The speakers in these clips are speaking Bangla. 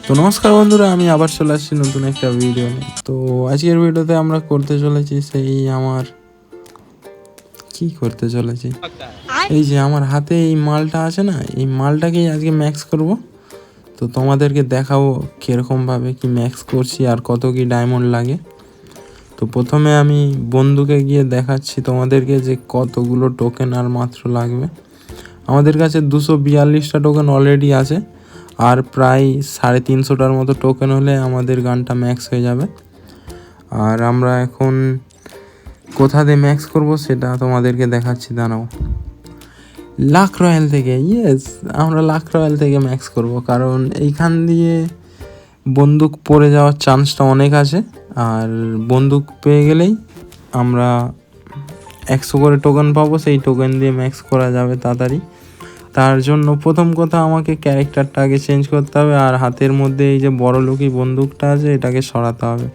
তো নমস্কার বন্ধুরা, আমি আবার চলে আসছি নতুন একটা ভিডিও নিয়ে। তো আজকের ভিডিওতে আমরা করতে চলেছি কি করতে চলেছি, এই যে আমার হাতে এই মালটা আছে না, এই মালটাকেই আজকে ম্যাক্স করব। তো তোমাদেরকে দেখাবো কীরকমভাবে কি ম্যাক্স করছি আর কত কি ডায়মন্ড লাগে। তো প্রথমে আমি বন্ধুকে গিয়ে দেখাচ্ছি তোমাদেরকে যে কতগুলো টোকেন আর মাত্র লাগবে। আমাদের কাছে 242টা টোকেন অলরেডি আছে, আর প্রায় 350টার মতো টোকেন হলে আমাদের গানটা ম্যাক্স হয়ে যাবে। আর আমরা এখন কোথা দিয়ে ম্যাক্স করব সেটা তোমাদেরকে দেখাচ্ছি, দাঁড়াও। লাক রয়্যাল থেকে, আমরা লাক রয়্যাল থেকে ম্যাক্স করব, কারণ এইখান দিয়ে বন্দুক পড়ে যাওয়ার চান্সটা অনেক আছে। আর বন্দুক পেয়ে গেলেই আমরা 100 করে টোকেন পাবো, সেই টোকেন দিয়ে ম্যাক্স করা যাবে তাড়াতাড়ি। তার জন্য প্রথম কথা আমাকে ক্যারেক্টারটা আগে চেঞ্জ করতে হবে, আর হাতের মধ্যে এই যে বড় লোকই বন্দুকটা আছে এটাকে সরাতে হবে।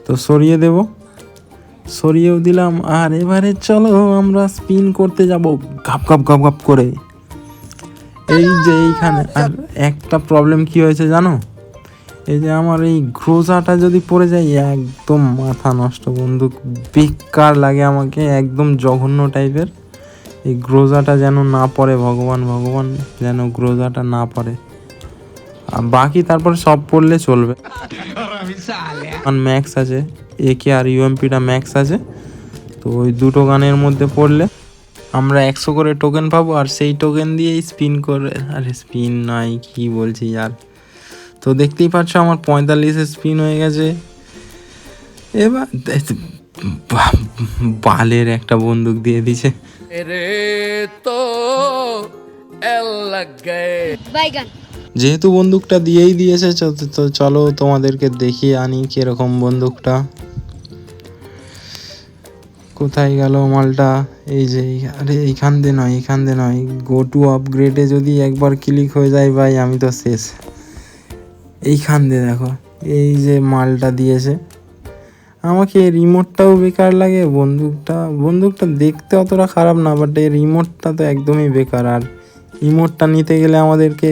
তো সরিয়েও দিলাম। আর এবারে চলো আমরা স্পিন করতে যাব গাপ গাপ গাপ গাপ করে। এই যে এইখানে আর একটা প্রবলেম কি হয়েছে জানো, এই যে আমার এই গ্রোজাটা যদি পড়ে যায় একদম মাথা নষ্ট, বন্দুক বেকার লাগে আমাকে, একদম জঘন্য টাইপের। এই গ্রোজাটা যেন না পড়ে, ভগবান ভগবান যেন গ্রোজাটা না পড়ে, আর বাকি তারপরে সব পড়লে চলবে। ম্যাক্স আছে, একে আর ইউএমপিটা ম্যাক্স আছে। তো ওই দুটো গানের মধ্যে পড়লে আমরা 100 করে টোকেন পাবো, আর সেই টোকেন দিয়েই স্পিন করে, আরে স্পিন নয় কি বলছি আর। তো দেখতেই পাচ্ছ আমার 45 স্পিন হয়ে গেছে। এবার বালের একটা বন্দুক দিয়ে দিছে। যেহেতু বন্দুকটা দিয়েই দিয়েছে, তো চলো তোমাদেরকে দেখিয়ে আনি কিরকম বন্দুকটা। কোথায় গেল মালটা, এই যে আরে এইখান দিয়ে নয়, গো টু আপগ্রেডে যদি একবার ক্লিক হয়ে যায় ভাই আমি তো শেষ। এইখান দিয়ে দেখো, এই যে মালটা দিয়েছে আমাকে। রিমোটটাও বেকার লাগে, বন্দুকটা দেখতে অতটা খারাপ না, বাট এই রিমোটটা তো একদমই বেকার। আর রিমোটটা নিতে গেলে আমাদেরকে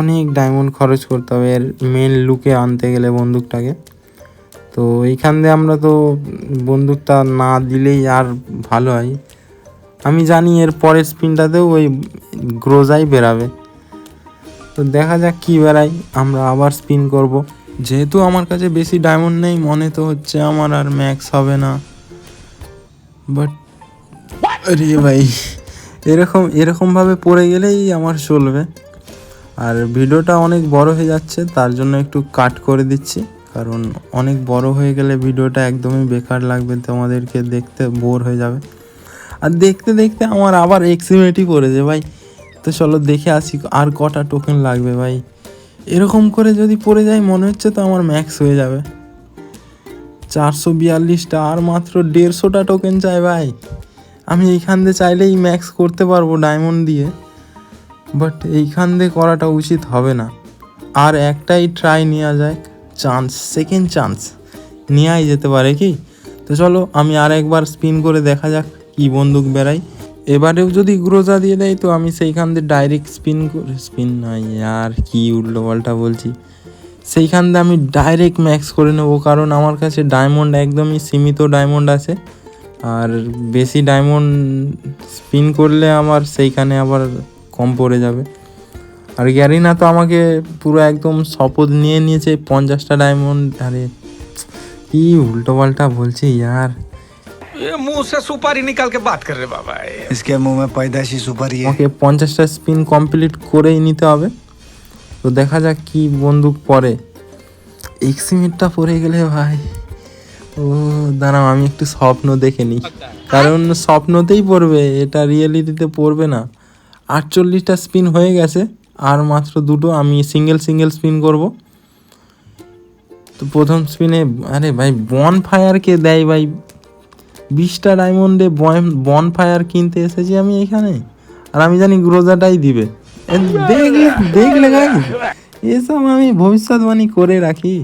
অনেক ডায়মন্ড খরচ করতে হবে এর মেন লুকে আনতে গেলে বন্দুকটাকে। তো এইখান দিয়ে আমরা তো বন্দুকটা না দিলেই আর ভালো হয়। আমি জানি এর পরের স্পিনটাতেও ওই গ্রোজাই বেরাবে, তো দেখা যাক কি বেরাই। আমরা আবার স্পিন করব। যেহেতু আমার কাছে বেশি ডায়মন্ড নেই, মনে তো হচ্ছে আমার আর ম্যাক্স হবে না, বাট আরে ভাই এরকমভাবে পড়ে গেলেই আমার চলবে। আর ভিডিওটা অনেক বড় হয়ে যাচ্ছে, তার জন্য একটু কাট করে দিচ্ছি, কারণ অনেক বড় হয়ে গেলে ভিডিওটা একদমই বেকার লাগবে, তোমাদেরকে দেখতে বোর হয়ে যাবে। আর দেখতে দেখতে আমার আবার এক্সিমেটই পড়েছে ভাই। তো চলো দেখে আসি আর কটা টোকেন লাগবে ভাই। এরকম করে যদি পড়ে যায় মনে হচ্ছে তো আমার ম্যাক্স হয়ে যাবে। 442টা, আর মাত্র 150টা টোকেন চাই ভাই। আমি এইখান দিয়ে চাইলেই ম্যাক্স করতে পারবো ডায়মন্ড দিয়ে, বাট এইখান দিয়ে করাটা উচিত হবে না। আর একটাই ট্রাই নেওয়া যায়, সেকেন্ড চান্স নেওয়াই যেতে পারে কি। তো চলো আমি আর একবার স্পিন করে দেখা যাক কি বন্দুক বেরাই। এবারেও যদি গ্রোজা দিয়ে দেয় তো আমি সেইখান দিয়ে ডাইরেক্ট স্পিন নয় আর কি উল্টো পাল্টা বলছি, সেইখান দিয়ে আমি ডাইরেক্ট ম্যাক্স করে নেবো, কারণ আমার কাছে ডায়মন্ড একদমই সীমিত ডায়মন্ড আছে। আর বেশি ডায়মন্ড স্পিন করলে আমার সেইখানে আবার কম পড়ে যাবে। আর গ্যারিনা তো আমাকে পুরো একদম শপথ নিয়ে নিয়েছে 50টা ডায়মন্ড। আরে কি উল্টো পাল্টা বলছি यार, ये मुंह से सुपारी निकाल के बात कर रहे बाबा, इसके मुंह में पैदाइशी सुपारी है। আমাকে 50টা স্পিন কমপ্লিট করেই নিতে হবে। তো দেখা যাক কি বন্দুক পড়ে। এক্সিমিটটা পড়ে গেলে ভাই, ও দাঁড়াও আমি একটু স্বপ্ন দেখে নিই, কারণ স্বপ্নতেই পড়বে, এটা রিয়েলিটিতে পড়বে না। 48টা স্পিন হয়ে গেছে, আর মাত্র দুটো। আমি সিঙ্গেল স্পিন করব। তো প্রথম স্পিনে আরে ভাই বন ফায়ার কে দেয় ভাই, 20টা ডায়মন্ডে বন ফায়ার কিনতে এসেছি আমি এখানে, আর আমি জানি গ্রোজাটাই দিবে। দেখলে গাইস, এসব আমি ভবিষ্যৎবাণী করে রাখি,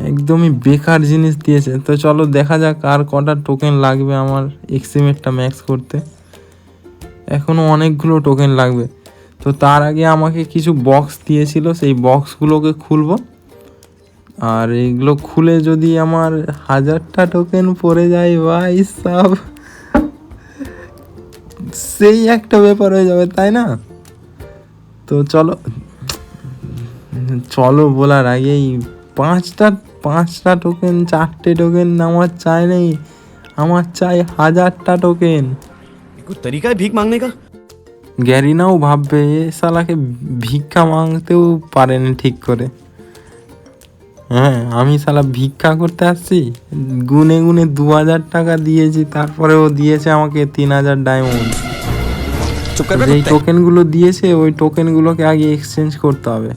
একদমই বেকার জিনিস দিয়েছে। তো চলো দেখা যাক আর কটা টোকেন লাগবে আমার এক্সিমেটটা ম্যাক্স করতে। এখনও অনেকগুলো টোকেন লাগবে। তো তার আগে আমাকে কিছু বক্স দিয়েছিল, সেই বক্সগুলোকে খুলবো। আর এগুলো খুলে যদি আমার 1000টা টোকেন পড়ে যায় ভাই সব, সেই একটা ব্যাপার হয়ে যাবে, তাই না? তো চলো বলার আগেই পাঁচটা টোকেন, 4টে টোকেন আমার চাই নেই, আমার চাই 1000টা টোকেন। कोई तरीका है भीख मांगने का? গ্যারিনাও ভাববে এ শালাকে ভিক্ষা মাংতেও পারেনি ঠিক করে। হ্যাঁ, আমি শালা ভিক্ষা করতে আসছি, গুনে গুনে 2000 টাকা দিয়েছি, তারপরে ও দিয়েছে আমাকে 3000 ডায়মন্ড। चुप कर बे যেই कुत्ते। টোকেনগুলো দিয়েছে ওই টোকেনগুলোকে আগে এক্সচেঞ্জ করতে হবে।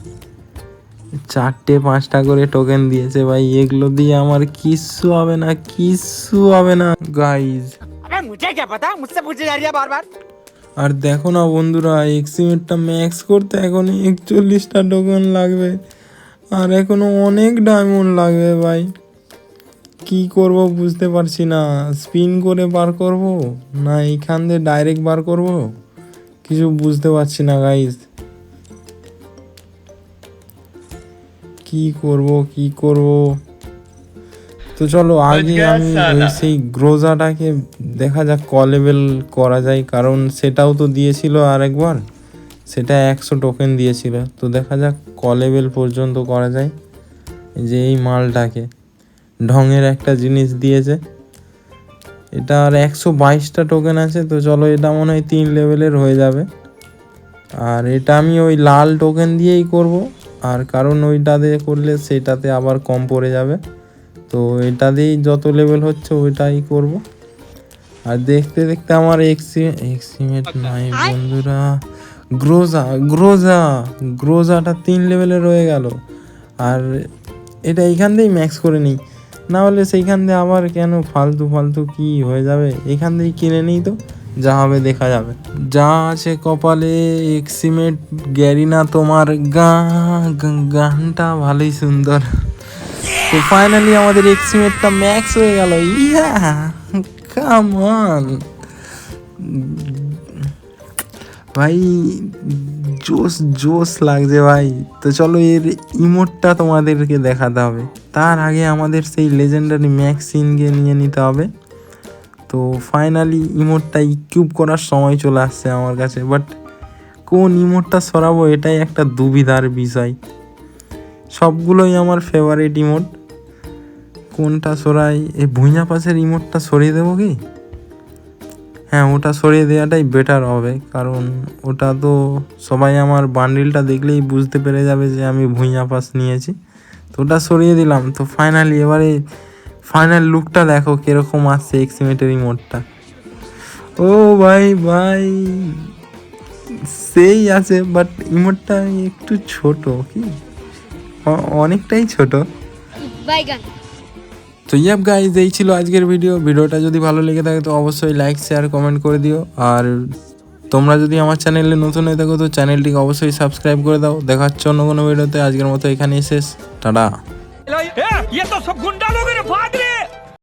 4টে 5টা করে টোকেন দিয়েছে ভাই, এগুলো দিয়ে আমার কিচ্ছু হবে না, কিচ্ছু হবে না গাইজ। अबे मुझे क्या पता, मुझसे पूछे जा रही है बार बार। আর দেখো না বন্ধুরা, এক্সিমেটটা ম্যাক্স করতে এখন 41টা টোকেন লাগবে, আর এখনো অনেক ডায়মন্ড লাগবে ভাই। কি করব বুঝতে পারছি না, স্পিন করে বার করব না এইখান দিয়ে ডাইরেক্ট বার করব, কিছু বুঝতে পারছি না গাইজ। কি করব। তো চলো আগে আমি সেই গ্রোজাটাকে দেখা যাক ক লেভেল করা যায়, কারণ সেটাও তো দিয়েছিল আরেকবার, সেটা 100 টোকেন দিয়েছিল। তো দেখা যাক ক লেভেল পর্যন্ত করা যায়। এই যে এই মালটাকে ঢঙের একটা জিনিস দিয়েছে, এটা আর 122টা টোকেন আছে। তো চলো এটা মনে হয় 3 লেভেলের হয়ে যাবে। আর এটা আমি ওই লাল টোকেন দিয়েই করব, আর কারণ ওইটা দিয়ে করলে সেটাতে আবার কম পড়ে যাবে। তো এটা দিয়েই যত লেভেল হচ্ছে ওইটাই করব। আর দেখতে দেখতে আমার এক্সিমেট নাই বন্ধুরা, গ্রোজাটা 3 লেভেলে রয়ে গেল। আর এটা এইখান দিয়েই ম্যাক্স করে নিই, না হলে সেইখান দিয়ে আবার কেন ফালতু কি হয়ে যাবে। এখান দিয়েই কিনে নিই, তো যা হবে দেখা যাবে। যা আছে কপালে এক্সিমেট গ্যারিনা, তোমার গানটা ভালোই সুন্দর। তো ফাইনালি আমাদের এক্সিমেটটা ম্যাক্স হয়ে গেল। ইয়া কাম অন ভাই, জোস লাগছে ভাই। তো চলো এর ইমোটটা তোমাদেরকে দেখাতে হবে, তার আগে আমাদের সেই লেজেন্ডারি ম্যাক্সিনকে নিয়ে নিতে হবে। তো ফাইনালি ইমোটটা ইকুইপ করার সময় চলে আসছে আমার কাছে, বাট কোন ইমোটটা সরাবো এটাই একটা দুবিধার বিষয়। সবগুলোই আমার ফেভারিট ইমোট, কোনটা সরাই? এই ভুঁইয়া পাশের ইমোটটা সরিয়ে দেবো কি? হ্যাঁ, ওটা সরিয়ে দেওয়াটাই বেটার হবে, কারণ ওটা তো সবাই আমার বান্ডিলটা দেখলেই বুঝতে পেরে যাবে যে আমি ভুঁইয়া পাস নিয়েছি। তো ওটা সরিয়ে দিলাম। তো ফাইনালি এবারে ফাইনাল লুকটা দেখো কিরকম আসছে এক্সিমেটের ইমোটটা। ও ভাই সেই আছে, বাট ইমোটটা একটু ছোট, কি অনেকটাই ছোট। তো ইয়াপ গাইজ, এই ছিল আজকের ভিডিওটা যদি ভালো লেগে থাকে তো অবশ্যই লাইক শেয়ার কমেন্ট করে দিও। আর তোমরা যদি আমার চ্যানেলে নতুন হয়ে থাকো তো চ্যানেলটিকে অবশ্যই সাবস্ক্রাইব করে দাও। দেখা হচ্ছে অন্য কোনো ভিডিওতে। আজকের মতো এখানেই শেষ, টাটা। ये तो सब गुंडा लोग रे भाग रे।